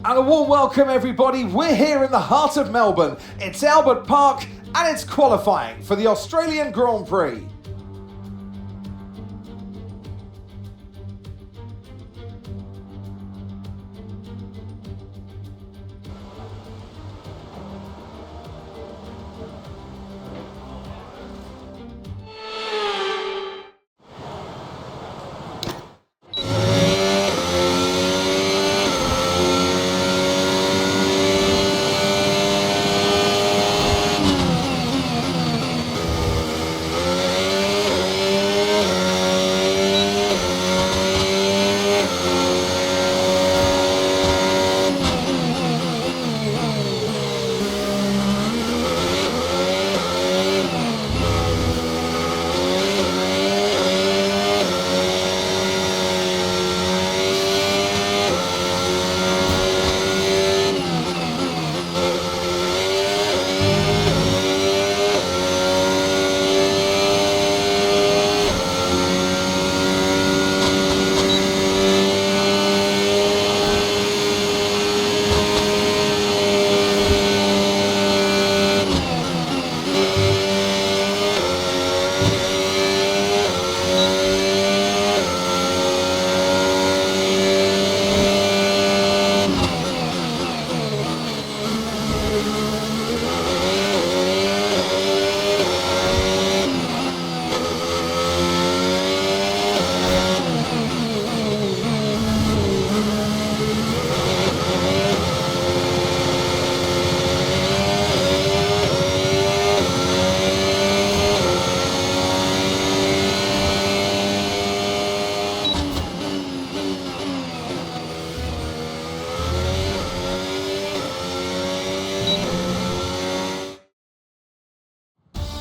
And a warm welcome, everybody. We're here in the heart of Melbourne. It's Albert Park and it's qualifying for the Australian Grand Prix.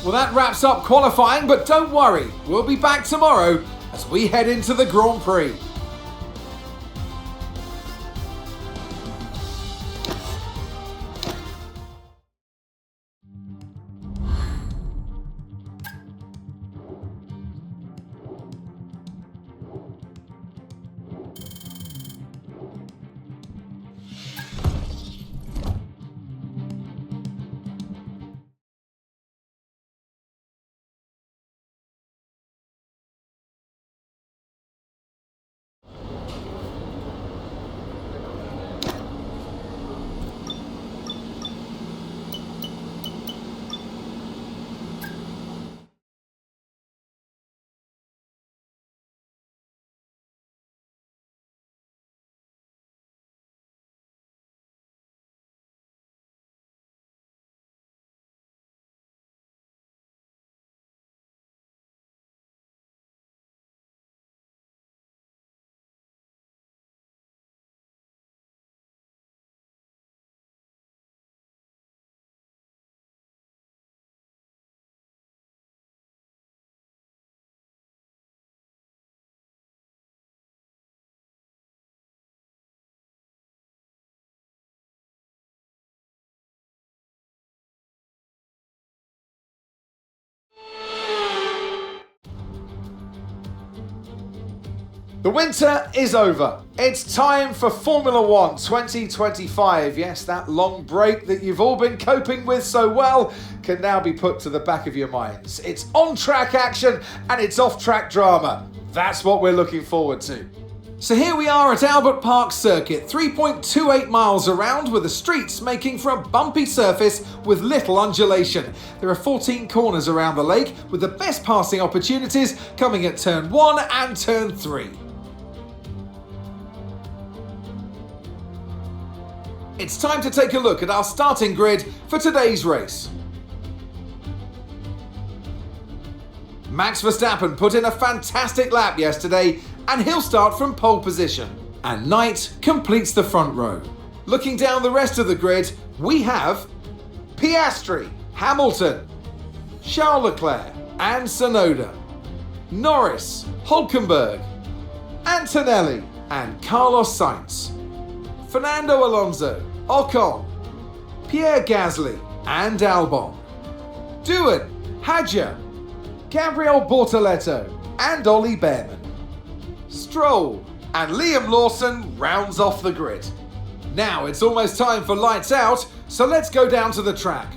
Well, that wraps up qualifying, but don't worry, we'll be back tomorrow as we head into the Grand Prix. The winter is over. It's time for Formula One 2025. Yes, that long break that you've all been coping with so well can now be put to the back of your minds. It's on-track action and it's off-track drama. That's what we're looking forward to. So here we are at Albert Park Circuit, 3.28 miles around, with the streets making for a bumpy surface with little undulation. There are 14 corners around the lake, with the best passing opportunities coming at turn 1 and turn 3. It's time to take a look at our starting grid for today's race. Max Verstappen put in a fantastic lap yesterday and he'll start from pole position. And Knight completes the front row. Looking down the rest of the grid, we have Piastri, Hamilton, Charles Leclerc and Tsunoda, Norris, Hülkenberg, Antonelli and Carlos Sainz, Fernando Alonso, Ocon, Pierre Gasly and Albon, Doohan, Hadjar, Gabriel Bortoleto and Ollie Behrman, Stroll and Liam Lawson rounds off the grid. Now it's almost time for lights out, so let's go down to the track.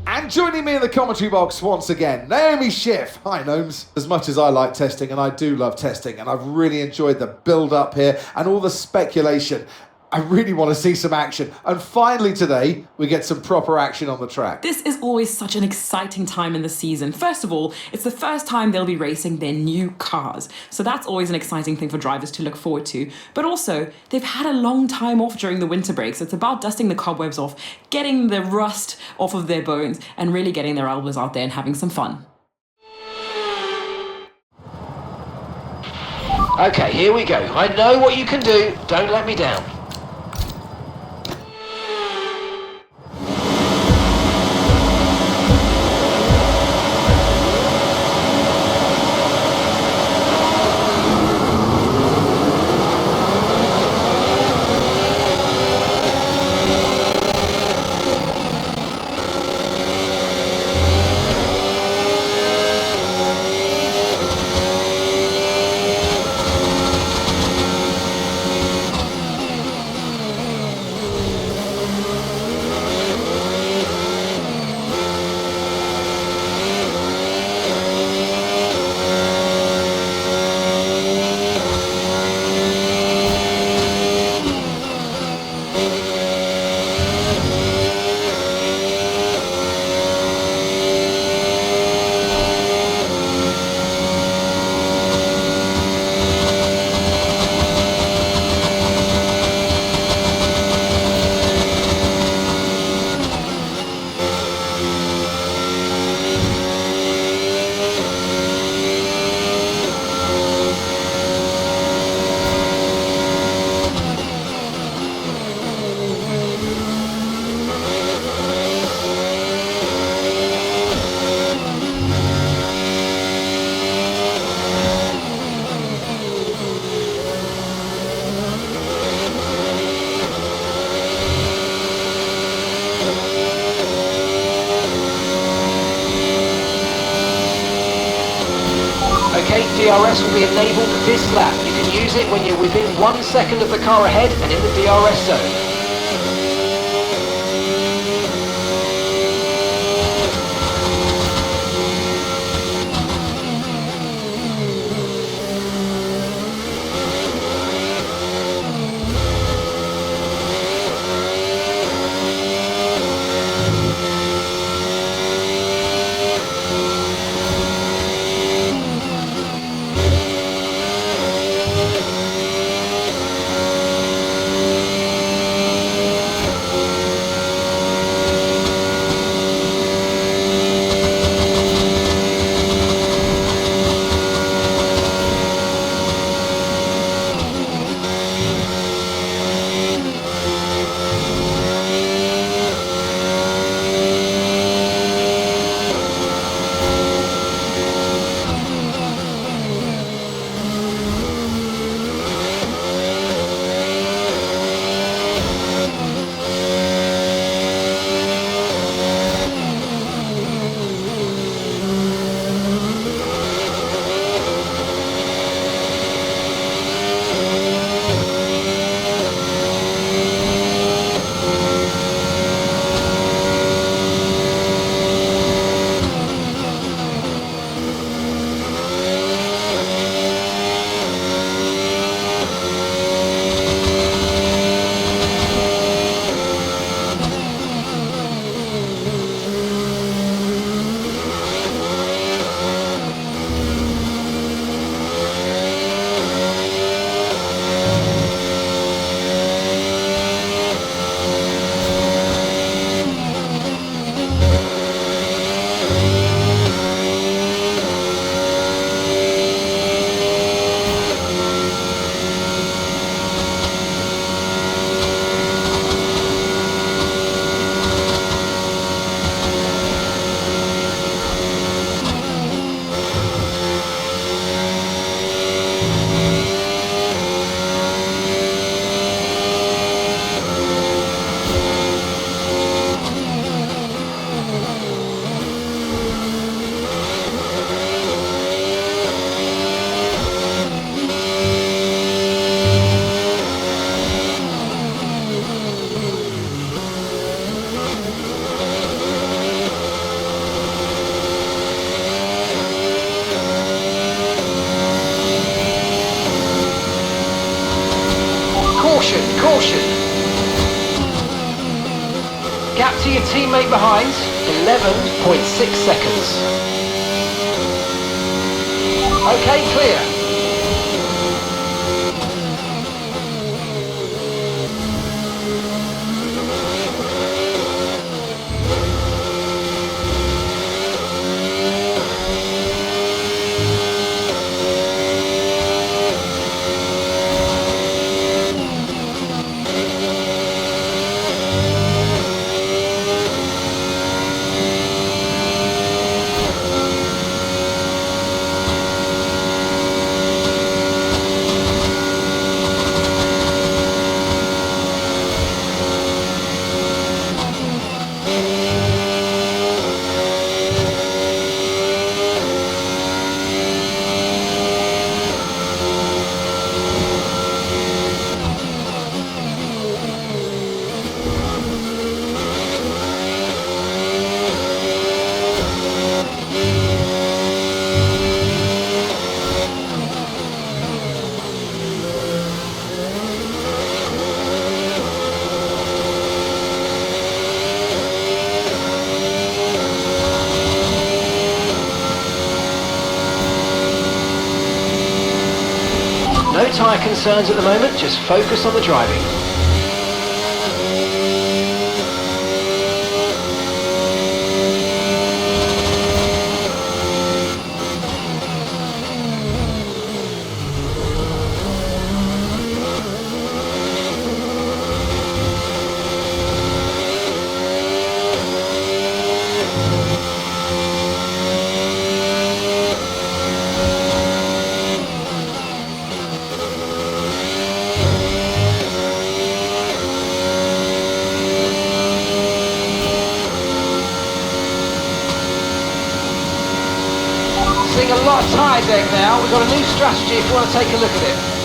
And joining me in the commentary box once again, Naomi Schiff. Hi, Gnomes. As much as I like testing, and I do love testing, and I've really enjoyed the build-up here and all the speculation, I really want to see some action. And finally today, we get some proper action on the track. This is always such an exciting time in the season. First of all, it's the first time they'll be racing their new cars. So that's always an exciting thing for drivers to look forward to. But also, they've had a long time off during the winter break. So it's about dusting the cobwebs off, getting the rust off of their bones, and really getting their elbows out there and having some fun. Okay, here we go. I know what you can do. Don't let me down. Okay, DRS will be enabled this lap. You can use it when you're within 1 second of the car ahead and in the DRS zone. caution. Gap to your teammate behind, 11.6 seconds. Okay, clear. No tyre concerns at the moment, just focus on the driving. Seeing a lot of tyre deck now. We've got a new strategy if you want to take a look at it.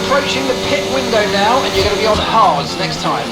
Approaching the pit window now, and you're going to be on hards next time.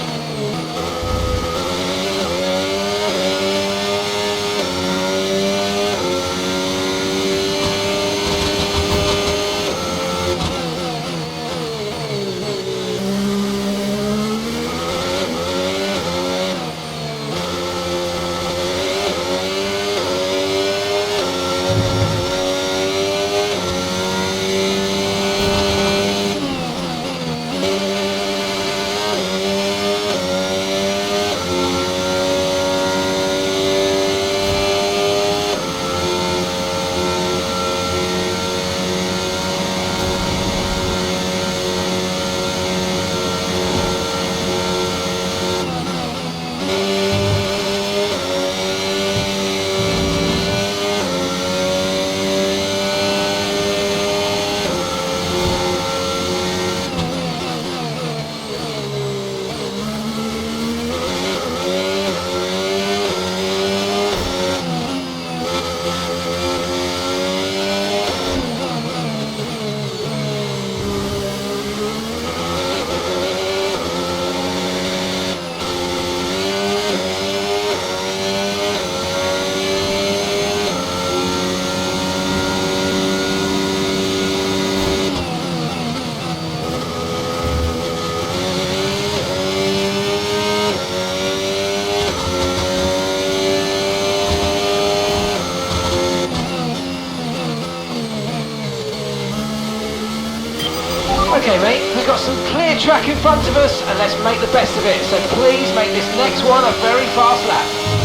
clear track in front of us and let's make the best of it. So please make this next one a very fast lap.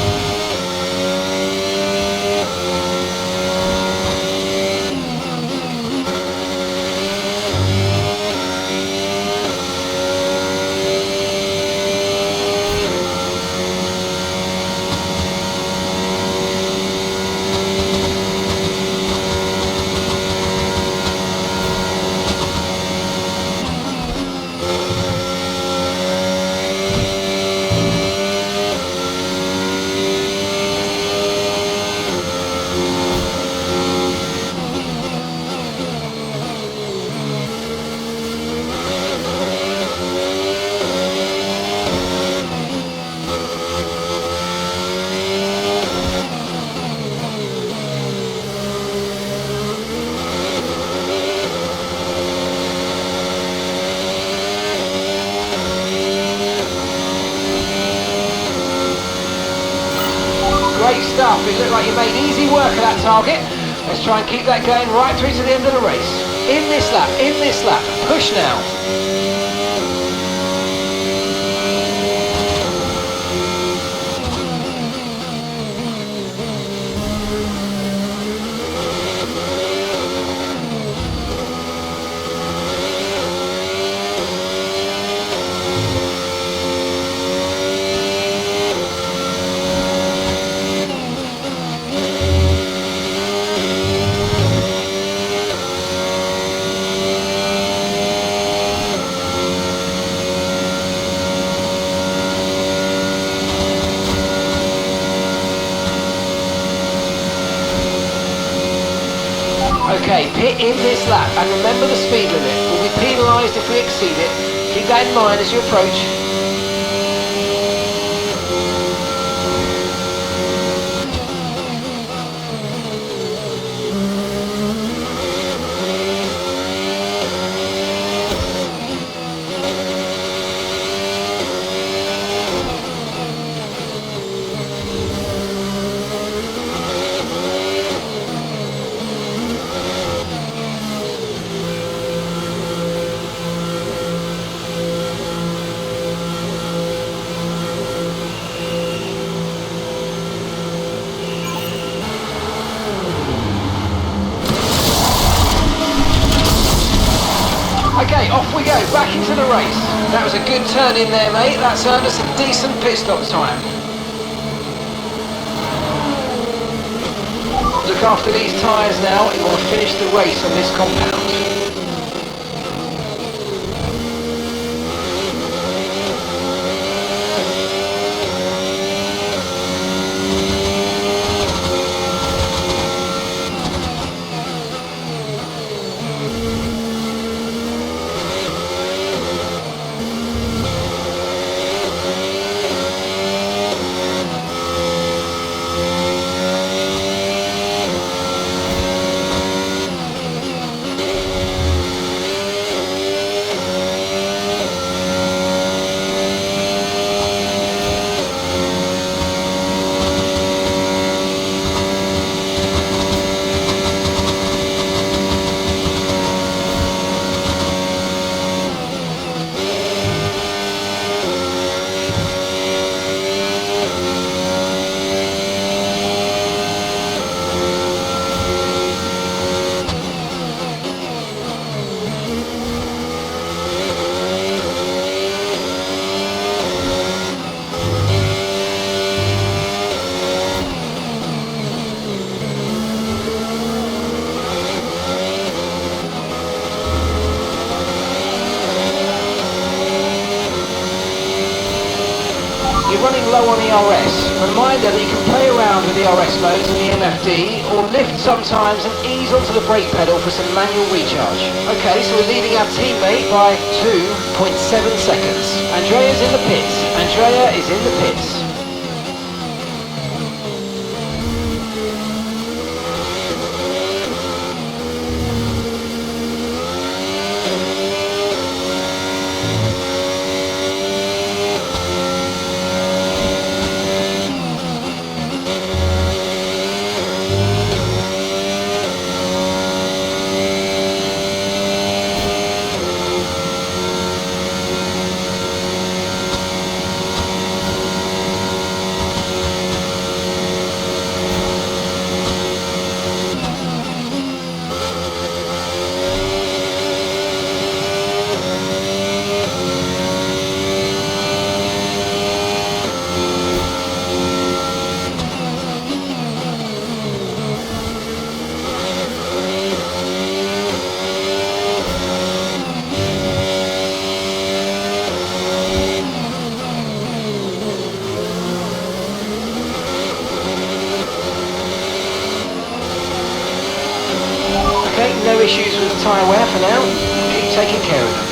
Great stuff. It looked like you made easy work of that target. Let's try and keep that going right through to the end of the race. In this lap, in this lap. Push now. Okay, pit in this lap, and remember the speed limit. We'll be penalised if we exceed it. Keep that in mind as you approach. Okay, off we go, back into the race. That was a good turn in there, mate. That's earned us a decent pit stop time. Look after these tyres now. You want to finish the race on this compound. Running low on ERS. Reminder that you can play around with ERS modes in the MFD or lift sometimes and ease onto the brake pedal for some manual recharge. Okay, so we're leading our teammate by 2.7 seconds. Andrea's in the pits. Andrea is in the pits. now. Keep taking care of them.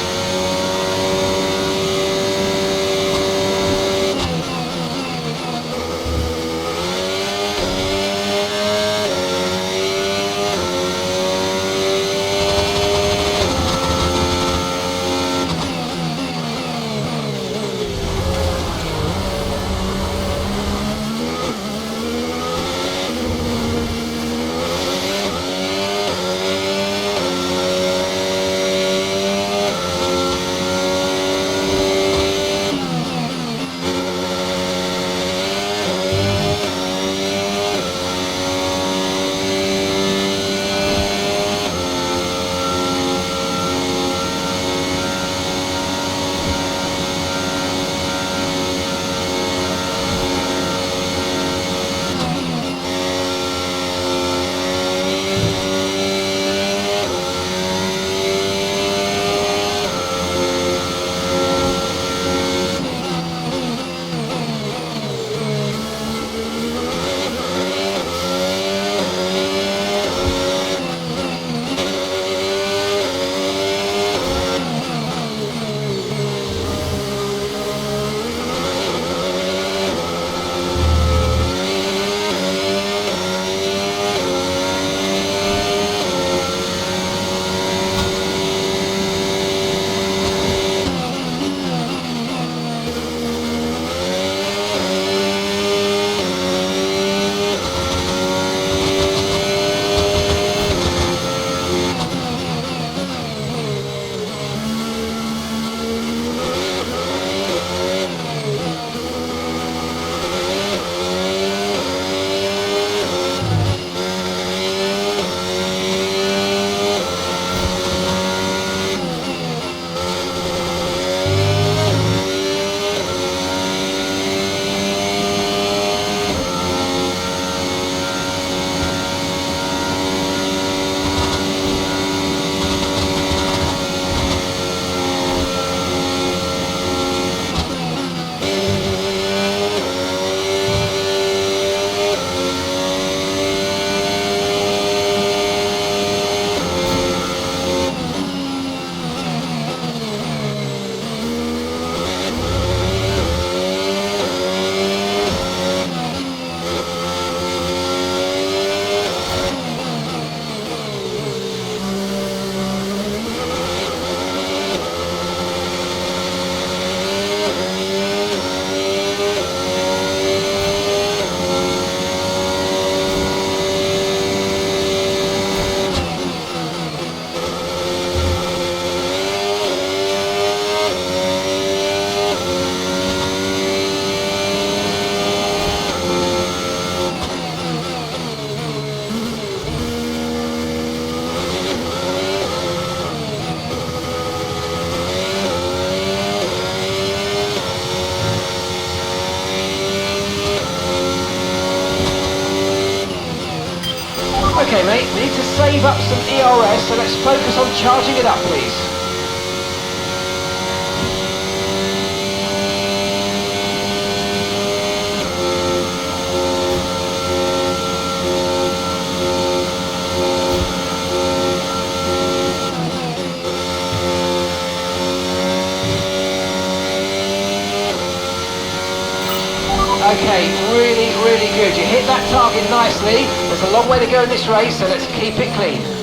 Okay mate, we need to save up some ERS, so let's focus on charging it up please. Okay, really good. You hit that target nicely. There's a long way to go in this race, so let's keep it clean.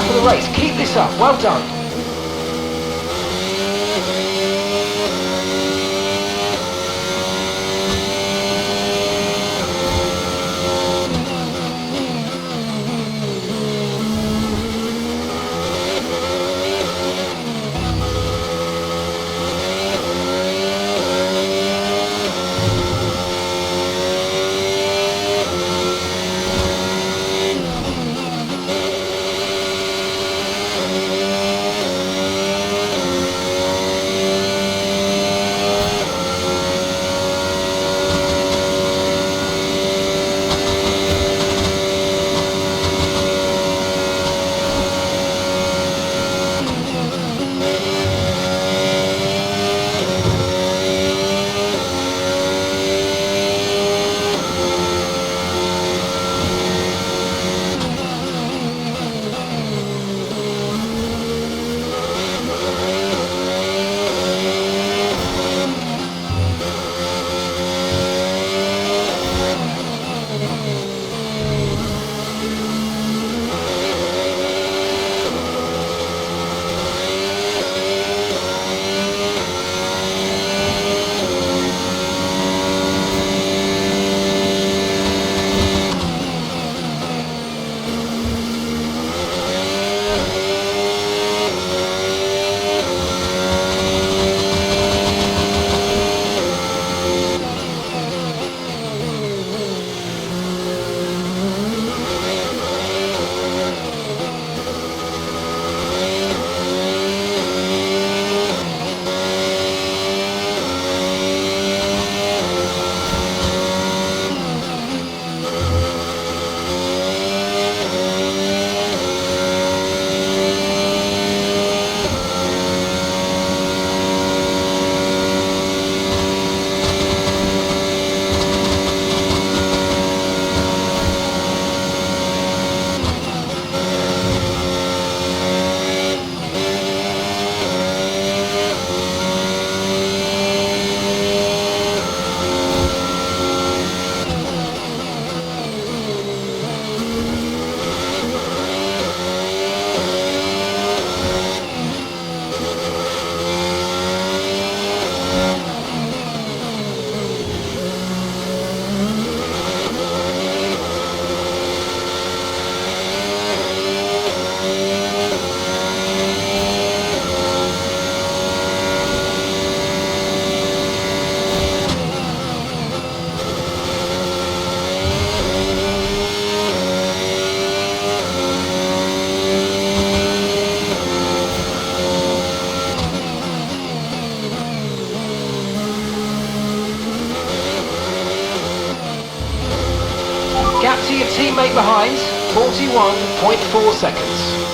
for the race. Keep this up. Well done. Gap to your teammate behind, 41.4 seconds.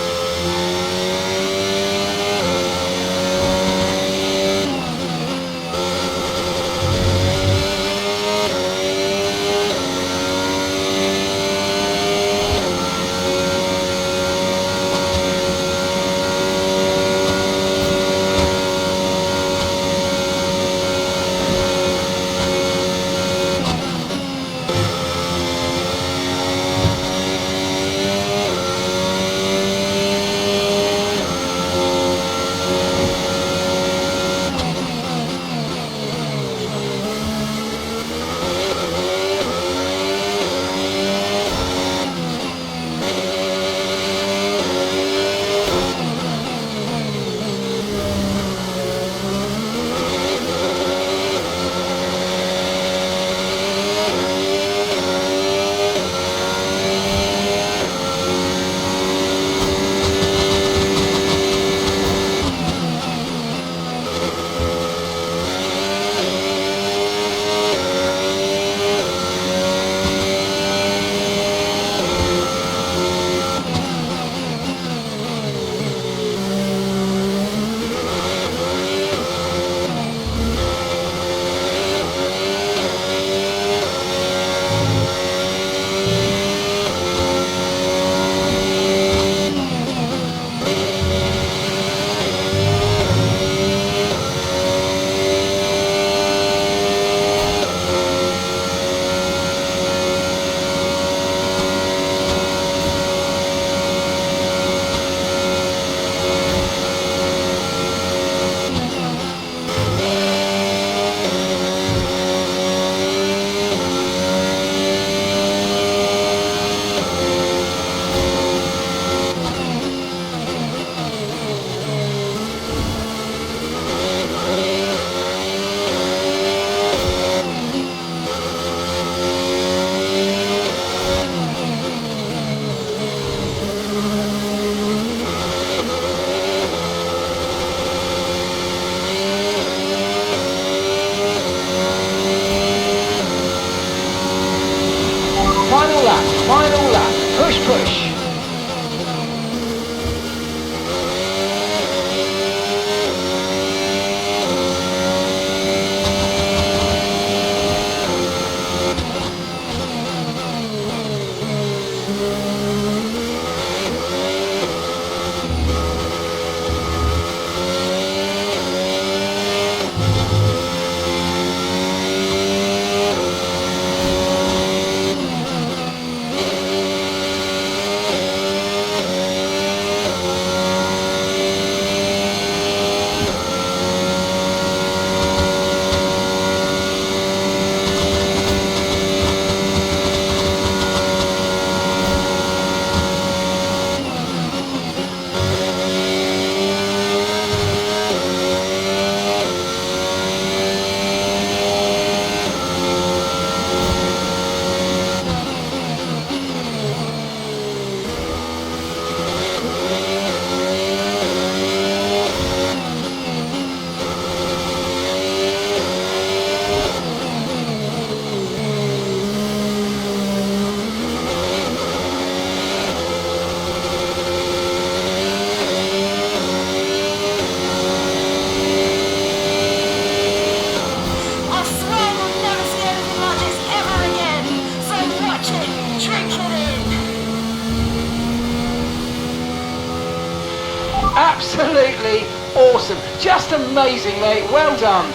Absolutely awesome. Just amazing, mate. Well done.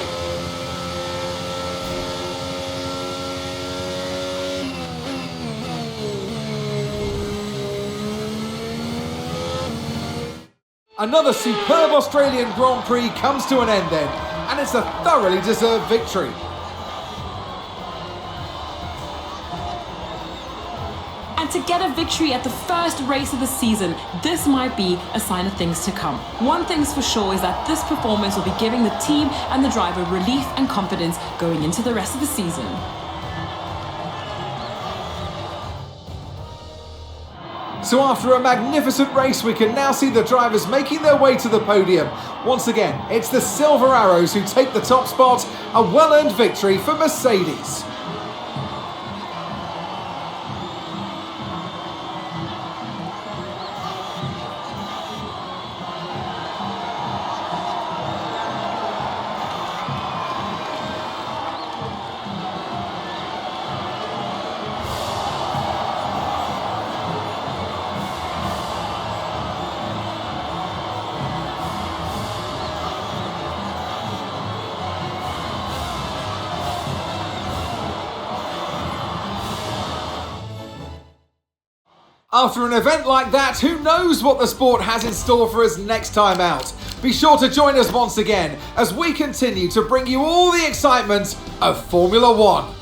Another superb Australian Grand Prix comes to an end then, and it's a thoroughly deserved victory. And to get a victory at the first race of the season, this might be a sign of things to come. One thing's for sure is that this performance will be giving the team and the driver relief and confidence going into the rest of the season. So after a magnificent race, we can now see the drivers making their way to the podium. Once again, it's the Silver Arrows who take the top spot, a well-earned victory for Mercedes. After an event like that, who knows what the sport has in store for us next time out? Be sure to join us once again as we continue to bring you all the excitement of Formula One.